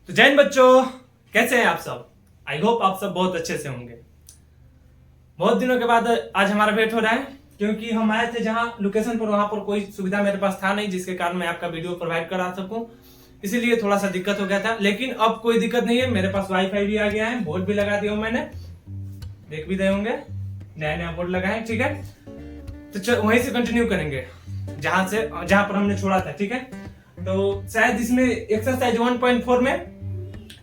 तो जय हिंद बच्चों, कैसे हैं आप सब। आई होप आप सब बहुत अच्छे से होंगे। बहुत दिनों के बाद आज हमारा भेंट हो रहा है, क्योंकि हम आए थे जहां लोकेशन पर, वहां पर कोई सुविधा मेरे पास था नहीं, जिसके कारण मैं आपका वीडियो प्रोवाइड करा सकूं। इसीलिए थोड़ा सा दिक्कत हो गया था, लेकिन अब कोई दिक्कत नहीं है। मेरे पास वाईफाई भी आ गया है, बोर्ड भी लगा दिया हूं मैंने, देख भी रहे होंगे, नया नया बोर्ड लगा है। ठीक है, तो वहीं से कंटिन्यू करेंगे जहां पर हमने छोड़ा था। ठीक है, तो शायद इसमें एक्सरसाइज 1.4 में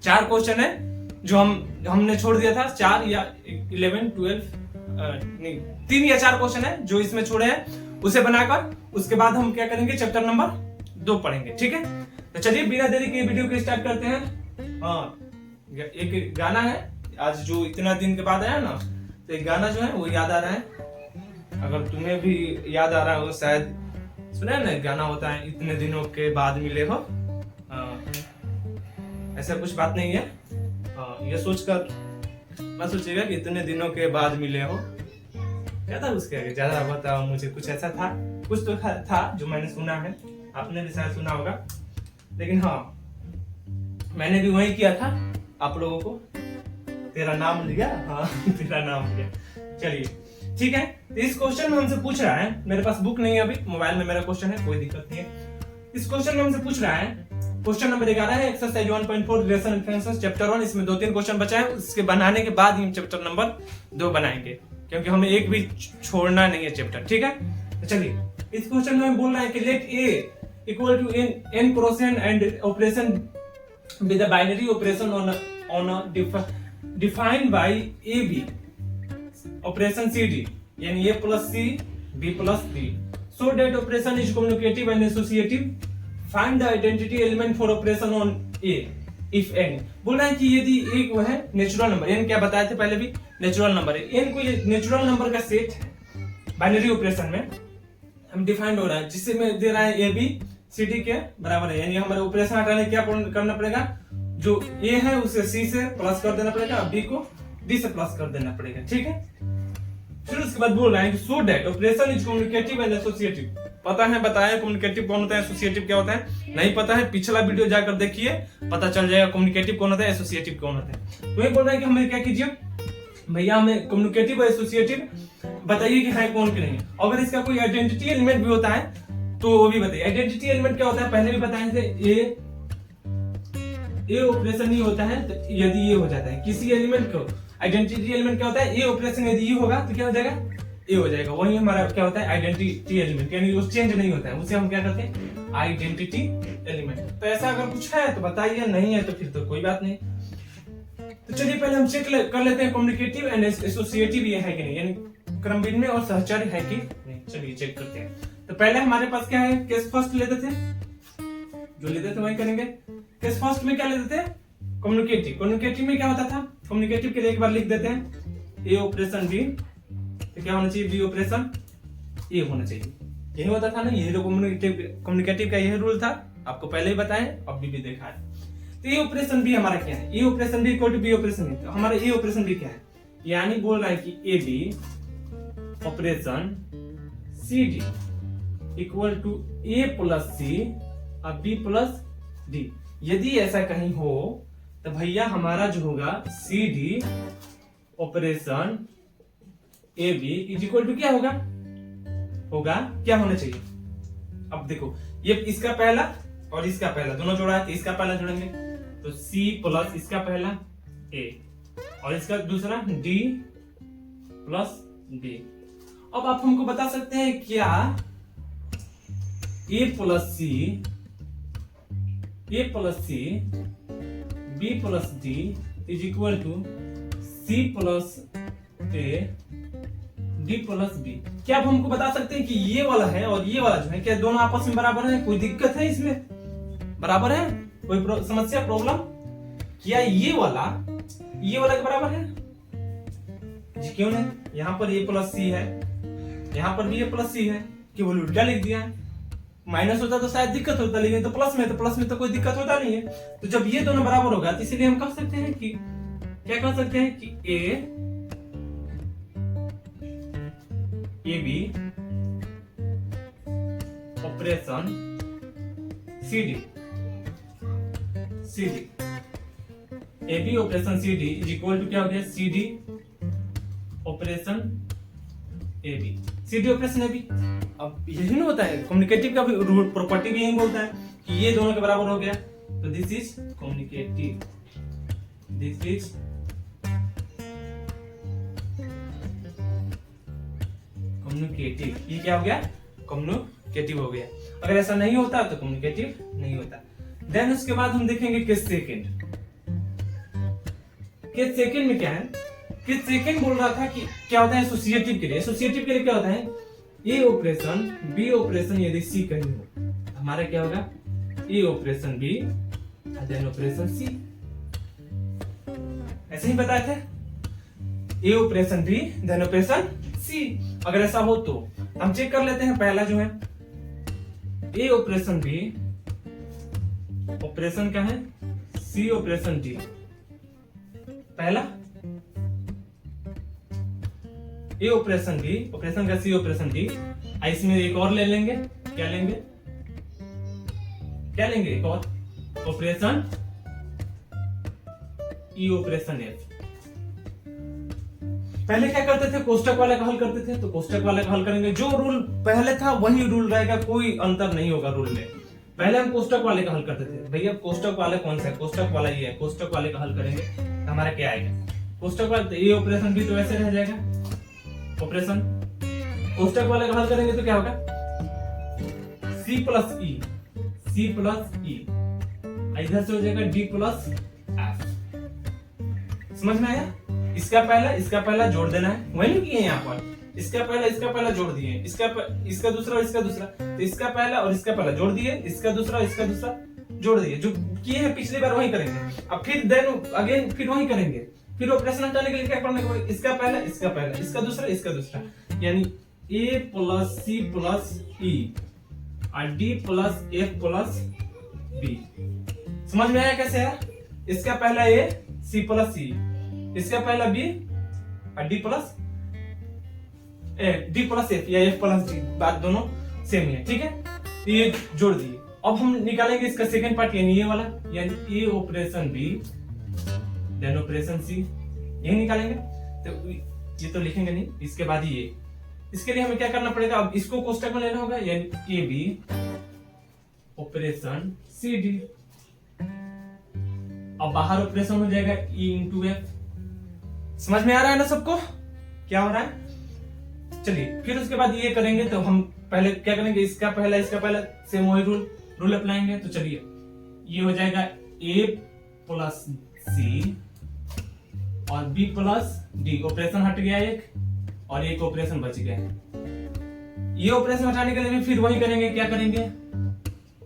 4 क्वेश्चन है जो हमने छोड़ दिया था। 4 या 11 12 नहीं 3 या 4 क्वेश्चन है जो इसमें छोड़े हैं, उसे बनाकर उसके बाद हम क्या करेंगे, चैप्टर नंबर 2 पढ़ेंगे। ठीक है, तो चलिए बिना देरी के वीडियो को स्टार्ट करते हैं। हाँ, एक गाना है आज जो इतना दिन के बाद आया ना, तो एक गाना जो है वो याद आ रहा है। अगर तुम्हें भी याद आ रहा हो, शायद सुना है ना, गाना होता है इतने दिनों के बाद मिले हो। ऐसा कुछ बात नहीं है। ये सोचकर मैं सोचेगा कि इतने दिनों के बाद मिले हो, क्या था उसके आगे, ज्यादा बताओ मुझे। कुछ ऐसा था, कुछ तो था जो मैंने सुना है, आपने भी शायद सुना होगा। लेकिन हाँ, मैंने भी वही किया था आप लोगों को। तेरा नाम लिया, हाँ तेरा नाम लिया। चलिए ठीक है, तो इस क्वेश्चन में हमसे पूछ रहा है, मेरे पास बुक नहीं है अभी, मोबाइल में मेरा क्वेश्चन है, कोई दिक्कत नहीं है। इस क्वेश्चन में हमसे पूछ रहा है, क्वेश्चन नंबर 11 है, एक्सरसाइज 1.4 रिलेशन रेफरेंसेस चैप्टर 1। इसमें 2-3 क्वेश्चन बचा है, उसके बनाने के बाद ही हम चैप्टर नंबर 2 बनाएंगे, क्योंकि हमें एक भी छोड़ना नहीं है चैप्टर। ठीक है, तो चलिए इस क्वेश्चन में बोल रहा है कि let A equal to n process and operation with the binary operation on defined by A B operation C D, यानी A plus C B plus D, so that operation is communicative and associative. Find the identity element for operation on A if N. बोल रहा है कि यदि एक वो है natural number, N क्या बताए थे पहले भी, नेचुरल नंबर है। एन को ये नेचुरल नंबर का सेट है, बाइनरी ऑपरेशन में हम डिफाइंड हो रहा है, जिससे में दे रहा है ए बी सी डी के बराबर है। यानी हमारे ऑपरेशन हटाने क्या करना पड़ेगा, जो ए है उसे सी से प्लस कर देना पड़ेगा, बी को डी से प्लस कर देना पड़ेगा। ठीक है, फिर उसके बाद बोल रहा है कि सो that operation is communicative and associative. पता है, बताया कम्युनिकेटिव कौन होता है, एसोसिएटिव क्या होता है। नहीं पता है, पिछला वीडियो जाकर देखिए, पता चल जाएगा कम्युनिकेटिव कौन होता है, एसोसिएटिव कौन होता है। तो ये बोल रहा है कि हमें क्या कीजिए भैया, हमें कम्युनिकेटिव और एसोसिएटिव बताइए कि है कौन की नहीं। अगर इसका कोई आइडेंटिटी एलिमेंट भी होता है तो वो भी बताइए। आइडेंटिटी एलिमेंट क्या होता है, पहले भी बताए थे, ए ऑपरेशन नहीं होता है तो यदि ये हो जाता है किसी एलिमेंट को, आइडेंटिटी एलिमेंट क्या होता है, ए ऑपरेशन यदि ये होगा तो क्या हो जाएगा, ए हो जाएगा। वही हमारा क्या होता है, आइडेंटिटी एलिमेंट, यानी वो चेंज नहीं होता है, उसे हम क्या करते हैं, आइडेंटिटी एलिमेंट। तो ऐसा अगर कुछ है तो बताइए, नहीं है तो फिर तो कोई बात नहीं। तो चलिए पहले हम चेक कर लेते हैं कम्युनिकेटिव एंड एसोसिएटिव ये है कि नहीं, यानी क्रमभिन्न और सहचर्य है कि नहीं। चलिए चेक करते हैं। तो पहले हमारे पास क्या है, केस फर्स्ट लेते थे, जो लेते थे वही करेंगे। केस फर्स्ट में क्या लेते थे, कम्युनिकेटिव। कम्युनिकेटिव में क्या होता था, कम्युनिकेटिव के लिए एक बार लिख देते हैं, ए ऑपरेशन बी, तो क्या होना चाहिए, बी ऑपरेशन ए होना चाहिए। यही होता था ना, यही कम्युनिकेटिव का यही रूल था, आपको पहले ही बताया, अब भी देखा है। तो ए ऑपरेशन बी हमारा क्या है, A operation B equal to B operation B. तो हमारा ए ऑपरेशन बी क्या है, यानी बोल रहा है कि A B operation C D equal to A plus C और बी प्लस डी। यदि ऐसा कहीं हो तो भैया हमारा जो होगा C D operation A B is equal to क्या होगा, क्या होना चाहिए। अब देखो, ये इसका पहला और इसका पहला दोनों जोड़ा है, तो इसका पहला जोड़ेंगे तो सी प्लस इसका पहला ए और इसका दूसरा डी प्लस बी। अब आप हमको बता सकते हैं क्या A plus C B plus D is equal to C plus A D plus B. क्या आप हमको बता सकते हैं कि ये वाला है और ये वाला जो है, क्या दोनों आपस में बराबर है, कोई दिक्कत है इसमें, बराबर है, कोई समस्या प्रॉब्लम, क्या ये वाला के बराबर है जी, क्यों नहीं। यहाँ पर ए प्लस सी है, यहाँ पर भी ए प्लस सी है, केवल उल्टा लिख दिया है। माइनस होता तो शायद दिक्कत होता, लेकिन तो प्लस में तो कोई दिक्कत होता नहीं है। तो जब ये दोनों बराबर होगा तो इसीलिए हम कह सकते हैं कि क्या कह सकते हैं कि A B operation C D A B operation C D is equal to क्या हो गया, C D operation A B, C D operation A B. अब यही ना होता है कम्युनिकेटिव का भी रूल, प्रॉपर्टी भी यही बोलता है कि ये दोनों के बराबर हो गया, तो this is communicative, this is communicative. ये क्या हो गया, कम्युनिकेटिव हो गया। अगर ऐसा नहीं होता तो कम्युनिकेटिव नहीं होता। देन उसके बाद हम देखेंगे केस सेकंड। केस सेकंड में क्या है, केस सेकंड बोल रहा था कि क्या होता है एसोसिएटिव के लिए। एसोसिएटिव के लिए क्या होता है, ए ऑपरेशन बी ऑपरेशन यदि सी कहीं हो, हमारा क्या होगा, ए operation B then operation C. ऐसे ही बताए थे, ए operation B then operation C. अगर ऐसा हो तो हम चेक कर लेते हैं। पहला जो है ए ऑपरेशन बी ऑपरेशन क्या है, सी ऑपरेशन डी। पहला ए ऑपरेशन बी ऑपरेशन का सी ऑपरेशन डी। इसमें एक और ले लेंगे, क्या लेंगे, क्या लेंगे, एक और ऑपरेशन ई ऑपरेशन एफ। पहले क्या करते थे, कोष्टक वाले का हल करते थे, तो कोष्टक वाले का हल करेंगे। जो रूल पहले था वही रूल रहेगा, कोई अंतर नहीं होगा रूल में। पहले हम कोष्टक वाले का हल करते थे, भैया कोष्टक वाले कौन सा है, कोष्टक वाला ये है, कोष्टक वाले का हल करेंगे तो हमारा क्या आएगा, कोष्टक वाले ए ऑपरेशन भी तो ऐसे रह जाएगा ऑपरेशन। कोष्टक वाले का हल करेंगे तो क्या होगा, सी प्लस ई, सी प्लस ई, इधर से हो जाएगा डी प्लस एफ। समझ में आया। इसका पहला जोड़ देना है, वही किए यहाँ पर, इसका पहला जोड़ दिए, इसका दूसरा और इसका दूसरा, तो इसका पहला और इसका पहला जोड़ दिए, इसका दूसरा और इसका दूसरा जोड़ दिए, जो किए हैं पिछली बार वही करेंगे। अब फिर देन अगेन फिर वही करेंगे। फिर ऑपरेशन हटाने के लिए क्या करना है, इसका पहला इसका दूसरा, यानी A plus C plus E और D plus F plus B. समझ में आया कैसे है। इसका पहला ए सी प्लस सी, इसका पहला बी और डी प्लस एफ या एफ प्लस डी, बात दोनों सेम ही है, ठीक है। तो ये जोड़ दिए। अब हम निकालेंगे इसका सेकंड पार्ट, यानी ये वाला, यानी ए operation B then operation C, यही निकालेंगे। तो ये तो लिखेंगे नहीं, इसके बाद ये, इसके लिए हमें क्या करना पड़ेगा, अब इसको कोष्टक में लेना होगा, यानी A B operation C D. अब बाहर ऑपरेशन हो जाएगा ई इंटू एफ। समझ में आ रहा है ना सबको क्या हो रहा है। चलिए फिर उसके बाद ये करेंगे, तो हम पहले क्या करेंगे, इसका पहला सेम वही रूल अप्लाएंगे। तो चलिए ये हो जाएगा ए प्लस सी और बी प्लस डी, ऑपरेशन हट गया एक और एक ऑपरेशन बच गया है। ये ऑपरेशन हटाने के लिए भी फिर वही करेंगे, क्या करेंगे,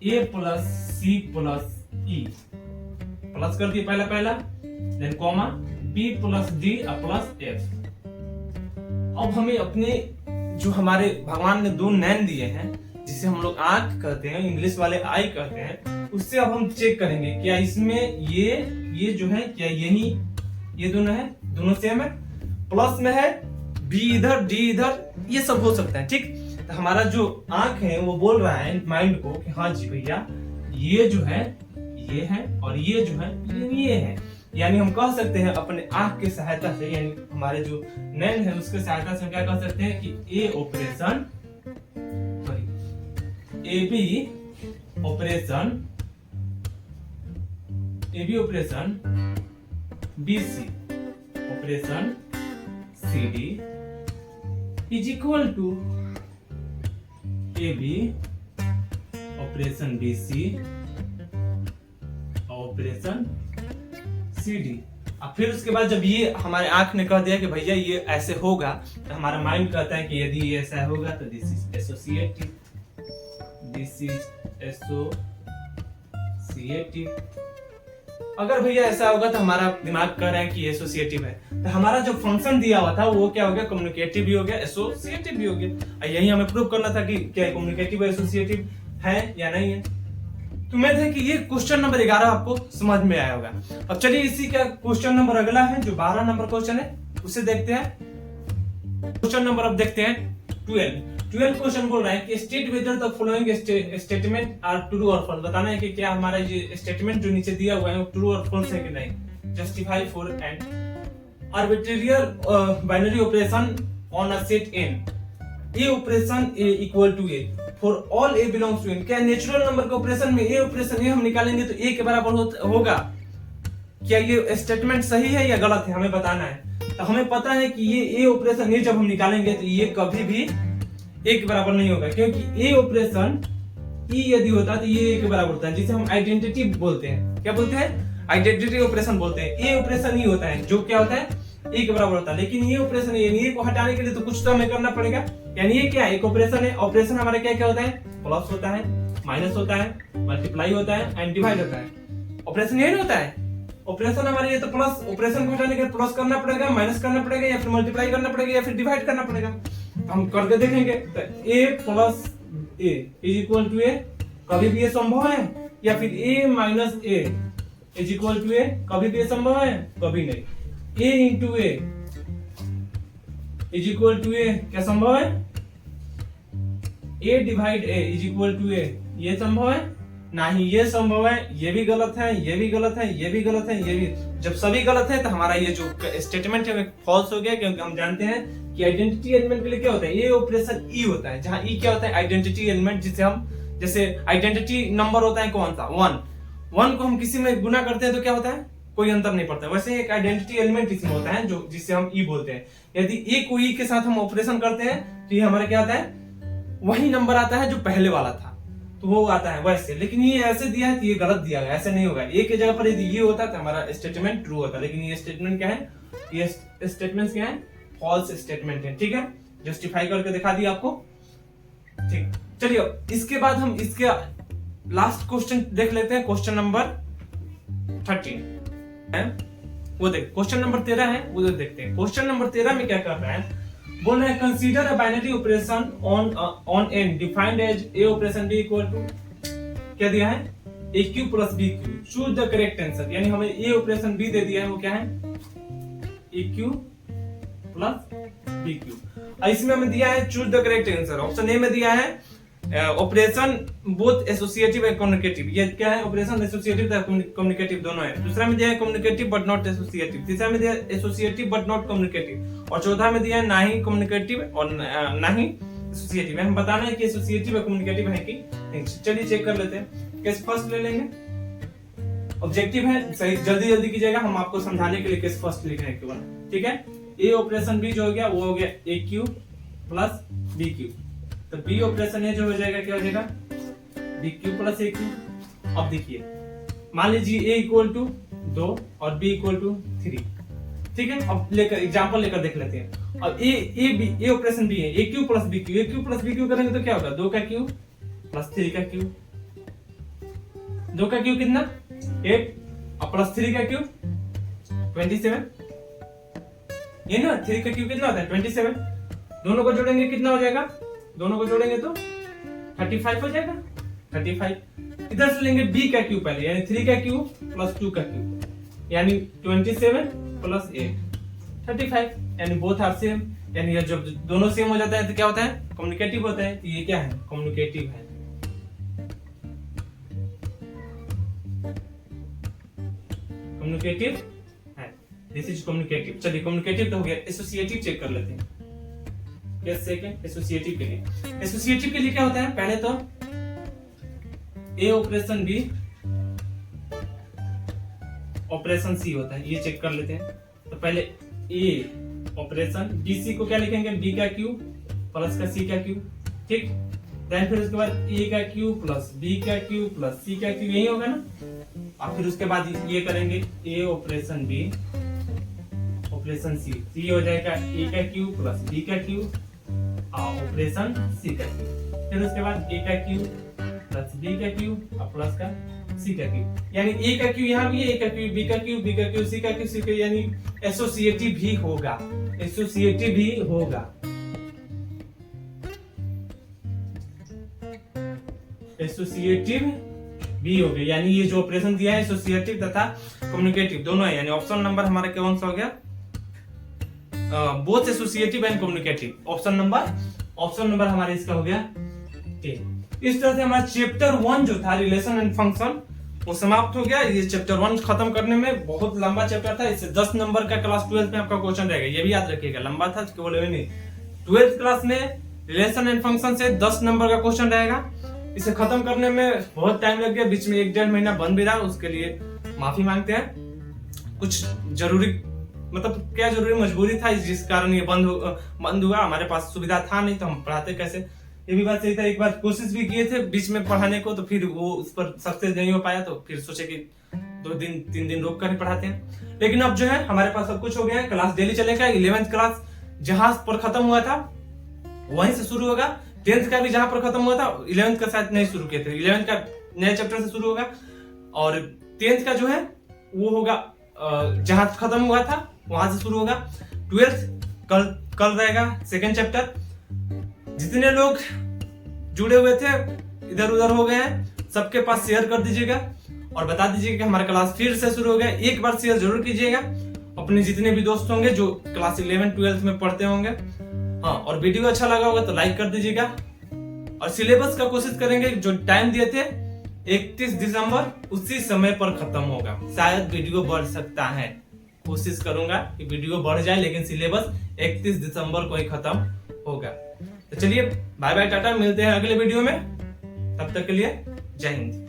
A plus C plus E, plus कर दिए पहला then comma B plus D plus F. अब हमें अपने जो हमारे भगवान ने दो नैन दिए हैं, जिसे हम लोग आंख कहते हैं, इंग्लिश वाले आई कहते हैं, उससे अब हम चेक करेंगे क्या इसमें ये जो है, क्या यही ये दोनों है, दोनों सेम है, प्लस में है, बी इधर डी इधर, ये सब हो सकता है, ठीक। तो हमारा जो आंख है वो बोल रहा है माइंड को कि हाँ जी भैया ये जो है ये है और ये जो है ये है। यानी हम कह सकते हैं अपने आंख की सहायता से, यानी हमारे जो नैन है उसके सहायता से हम क्या कह सकते हैं कि A operation A B operation B C operation C D is equal to A B operation B C operation C D. अब फिर उसके बाद जब ये हमारे आंख ने कह दिया कि भैया ये ऐसे होगा, तो हमारा माइंड कहता है कि यदि ये ऐसा होगा तो this is associative, this is associative. अगर भैया ऐसा होगा तो हमारा दिमाग कह रहा है कि एसोसिएटिव है, तो हमारा जो फंक्शन दिया हुआ था वो क्या हो गया, कम्युनिकेटिव भी हो गया, एसोसिएटिव भी हो गया। यही हमें प्रूव करना था कि क्या कम्युनिकेटिव एसोसिएटिव है या नहीं है। तो उम्मीद है कि ये क्वेश्चन नंबर 11 आपको समझ में आया होगा। अब चलिए इसी का क्वेश्चन नंबर अगला है जो 12 नंबर क्वेश्चन है, उसे देखते हैं। क्वेश्चन नंबर अब देखते हैं 12 क्वेश्चन बोल रहा है कि state whether the following statement are true और फॉल्स। बताना है कि क्या हमारा ये स्टेटमेंट जो नीचे दिया हुआ है वो ट्रू और फॉल्स है कि नहीं। justify for an arbitrary binary operation on a set n. A operation A equal to A for all A belongs to N. क्या नेचुरल नंबर के ऑपरेशन में A ऑपरेशन A हम निकालेंगे तो A के बराबर होगा? क्या ये स्टेटमेंट सही है या गलत है, हमें बताना है। तो हमें पता है कि ये A ऑपरेशन A जब हम निकालेंगे तो ये कभी भी A के बराबर नहीं होगा, क्योंकि A ऑपरेशन E यदि होता तो ये A के बराबर होता है, जिसे हम आइडेंटिटी बोलते हैं। क्या बोलते हैं? आइडेंटिटी ऑपरेशन बोलते हैं। A ऑपरेशन E होता है जो क्या होता है? A के बराबर होता है। लेकिन ये ऑपरेशन ये को हटाने के लिए तो कुछ तो हमें करना पड़ेगा। यानी ये क्या है? एक ऑपरेशन है। ऑपरेशन हमारा क्या क्या होता है? प्लस होता है, माइनस होता है, मल्टीप्लाई होता है एंड डिवाइड होता है। ऑपरेशन यही होता है। ऑपरेशन हमारे ये तो प्लस, ऑपरेशन को हटाने के लिए प्लस करना पड़ेगा, माइनस करना पड़ेगा, या फिर मल्टीप्लाई करना पड़ेगा, या फिर डिवाइड करना पड़ेगा। हम करके देखेंगे। तो A plus A is equal to A, कभी भी ये संभव है? या फिर A minus A is equal to A, कभी भी ये संभव है? कभी नहीं। A into A is equal to A, क्या संभव है? A divide A is equal to A, ये संभव है? नहीं, ये संभव है। ये भी गलत है, ये भी गलत है, ये भी गलत है, ये भी। जब सभी गलत है तो हमारा ये जो स्टेटमेंट है फॉल्स हो गया, क्योंकि हम जानते हैं कि आइडेंटिटी एलिमेंट के लिए क्या होता है? ये ऑपरेशन E होता है, जहां E क्या होता है? आइडेंटिटी एलिमेंट, जिसे हम जैसे आइडेंटिटी नंबर होता है कौन सा? 1 को हम किसी में गुना करते हैं तो क्या होता है? कोई अंतर नहीं पड़ता। वैसे एक आइडेंटिटी एलिमेंट इसमें होता है जो जिसे हम E बोलते हैं। यदि A को E के साथ हम ऑपरेशन करते हैं तो ये हमारा क्या आता है? वही नंबर आता है जो पहले वाला था, तो वो आता है वैसे। लेकिन ये ऐसे दिया है तो ये गलत दिया गया, ऐसे नहीं होगा। A के जगह पर यदि ये होता तो हमारा स्टेटमेंट ट्रू होता, लेकिन ये स्टेटमेंट क्या है? ये स्टेटमेंट क्या है? फॉल्स स्टेटमेंट है। ठीक है, जस्टिफाई करके दिखा दिया आपको। ठीक, चलिए इसके बाद हम इसके लास्ट क्वेश्चन देख लेते हैं। क्वेश्चन नंबर 13 है, वो देख। क्वेश्चन नंबर 13 है, वो देखते हैं। क्वेश्चन नंबर 13 में क्या कर रहा है? बोल रहे हैं consider a binary operation on N defined as A operation B equal to, क्या दिया है? AQ plus BQ, choose the correct answer. यानी हमें A ऑपरेशन B दे दिया है, वो क्या है? AQ plus BQ। इसमें हमें दिया है choose the correct answer. Option A में दिया है operation both associative and communicative. ये क्या है? ऑपरेशन एसोसिएटिव तथा कम्युनिकेटिव दोनों है। दूसरा में दिया है कम्युनिकेटिव बट नॉट एसोसिएटिव। तीसरा में दिया है एसोसिएटिव बट नॉट कम्युनिकेटिव। और चौथा में दिया है ना ही कम्युनिकेटिव और ना ही एसोसिएटिव। हम बताना है कि एसोसिएटिव और कम्युनिकेटिव है कि नहीं। चलिए चेक कर लेते हैं। केस फर्स्ट ले लेंगे। ऑब्जेक्टिव है, सही जल्दी जल्दी कीजिएगा, हम आपको समझाने के लिए केस फर्स्ट लिख रहे हैं केवल। ठीक है, A ऑपरेशन B जो हो गया वो हो गया AQ प्लस BQ। तो B ऑपरेशन है जो हो जाएगा, क्या हो जाएगा? BQ plus AQ। अब देखिए, मान लीजिए A इक्वल टू 2 और B इक्वल टू 3। ठीक है, अब लेकर एग्जांपल लेकर देख लेते हैं। अब A ऑपरेशन B है, AQ plus BQ। AQ plus BQ करेंगे तो क्या होगा? 2 का Q प्लस 3 का Q। 2 का Q कितना? 8 और प्लस 3 का Q 27। ये ना 3 का Q कितना होता है? 27। दोनों को जोड़ेंगे कितना हो जाएगा? दोनों को जोड़ेंगे तो 35 हो जाएगा। 35 इधर से लेंगे B का Q पहले, यानी 3 का Q प्लस 2 का Q, यानी 27 प्लस 8 35, यानी बोथ आर सेम। यानी जब दोनों सेम हो जाता है तो क्या होता है? कम्युनिकेटिव होता है। तो ये क्या है? कम्युनिकेटिव है। कम्युनिकेटिव है, दिस इज कम्युनिकेटिव। चलिए कम्युनिकेटिव तो हो गया। एसोसिएटिव चेक कर लेते हैं। यस, सेकंड एसोसिएटिव के लिए। एसोसिएटिव के लिए क्या होता है? पहले तो A operation B operation C होता है, ये चेक कर लेते हैं। तो पहले A ऑपरेशन BC को क्या लिखेंगे? B का Q प्लस का C का Q। ठीक, देन फिर उसके बाद A का Q प्लस B का Q प्लस C का Q, यही होगा ना। और फिर उसके बाद ये करेंगे A operation B operation C, तो ये हो जाएगा A का Q प्लस B का Q ऑपरेशन C का Q। फिर उसके बाद A का Q प्लस B का Q और प्लस का C का Q, यानी A का Q यहाँ भी है, A का Q, B का Q, B का Q, C का Q, C का, यानी एसोसिएटिव भी होगा। एसोसिएटिव भी होगा। एसोसिएटिव भी हो गया, यानी ये जो ऑपरेशन दिया है एसोसिएटिव तथा कम्युनिकेटिव दोनों है। यानी ऑप्शन नंबर हमारा कौन सा हो गया? Both associative and communicative. Option number हमारे इसका हो गया 10। इस तरह से हमारा चैप्टर 1 जो था रिलेशन एंड फंक्शन वो समाप्त हो गया। ये चैप्टर 1 खत्म करने में बहुत लंबा चैप्टर था, इससे 10 नंबर का क्लास 12 में आपका क्वेश्चन रहेगा, ये भी याद रखिएगा। लंबा था केवल नहीं, 12th क्लास में रिलेशन एंड फंक्शन से 10 नंबर का क्वेश्चन रहेगा। इसे खत्म करने में बहुत टाइम लग गया, बीच में 1-1.5 महीना बंद भी रहा, उसके लिए माफी मांगते हैं। कुछ जरूरी मतलब क्या जरूरी मजबूरी था जिस कारण ये बंद हुआ। हमारे पास सुविधा था नहीं तो हम पढ़ाते कैसे, ये भी बात सही था। एक बार कोशिश भी किए थे बीच में पढ़ाने को, तो फिर वो उस पर सक्सेस नहीं हो पाया, तो फिर सोचे कि 2-3 दिन रोक कर ही पढ़ाते हैं। लेकिन अब जो है हमारे पास सब कुछ हो गया है, क्लास डेली चलेगा। 11th क्लास जहां पर खत्म हुआ था वहीं से शुरू होगा। 10th का भी जहां पर खत्म हुआ था 11th का शायद नहीं शुरू किए थे, 11th का नए चैप्टर से शुरू होगा। और 10th का जो है वो होगा जहां खत्म हुआ था वहां से शुरू होगा। 12th कल रहेगा 2nd चैप्टर। जितने लोग जुड़े हुए थे इधर उधर हो गए हैं, सबके पास शेयर कर दीजिएगा और बता दीजिएगा कि हमारा क्लास फिर से शुरू हो गया। एक बार शेयर जरूर कीजिएगा अपने जितने भी दोस्त होंगे जो क्लास 11 12 में पढ़ते होंगे। हाँ, और वीडियो अच्छा लगा होगा तो लाइक कर दीजिएगा। और सिलेबस का कोशिश करेंगे, जो टाइम दिए थे 31 दिसंबर उसी समय पर खत्म होगा। शायद वीडियो बढ़ सकता है, कोशिश करूंगा कि वीडियो बढ़ जाए, लेकिन सिलेबस 31 दिसंबर को ही खत्म होगा। तो चलिए बाय बाय टाटा, मिलते हैं अगले वीडियो में, तब तक के लिए जय हिंद।